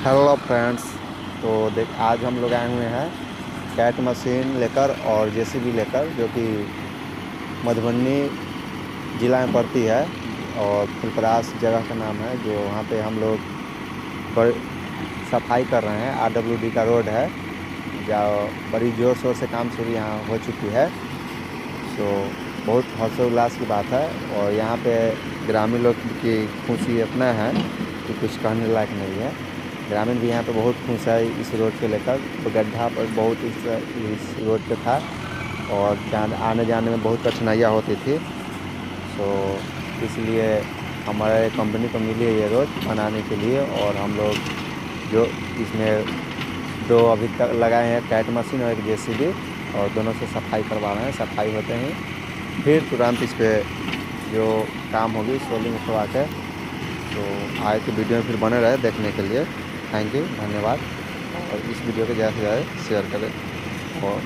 Hello friends. तो देख आज हम लोग आए हुए हैं कैट मशीन लेकर और जेसीबी लेकर, जो कि मधुबनी ज़िला में पड़ती है और फुलपरास जगह का नाम है। जो वहाँ पे हम लोग बड़ सफाई कर रहे हैं। आरडब्ल्यूडी का रोड है, जो बड़ी ज़ोर शोर से काम शुरू यहाँ हो चुकी है। तो बहुत हर्षोल्लास की बात है। और यहाँ पे ग्रामीण लोग की खुशी इतना है कि कुछ कहने लायक नहीं है। ग्रामीण भी यहाँ पे बहुत खुश है इस रोड को लेकर। तो गड्ढा पर बहुत इस रोड पे था और आने जाने में बहुत कठिनाइयाँ होती थी। तो इसलिए हमारे कंपनी को मिली है ये रोड बनाने के लिए। और हम लोग जो इसमें दो अभी तक लगाए हैं, कैट मशीन और एक जेसीबी, और दोनों से सफाई करवा रहे हैं। सफाई होते ही फिर तुरंत इस पर जो काम होगी सोलिंग करवा के। तो आए तो वीडियो में फिर बने रहे देखने के लिए। थैंक यू, धन्यवाद। और इस वीडियो को ज़्यादा से ज़्यादा शेयर करें और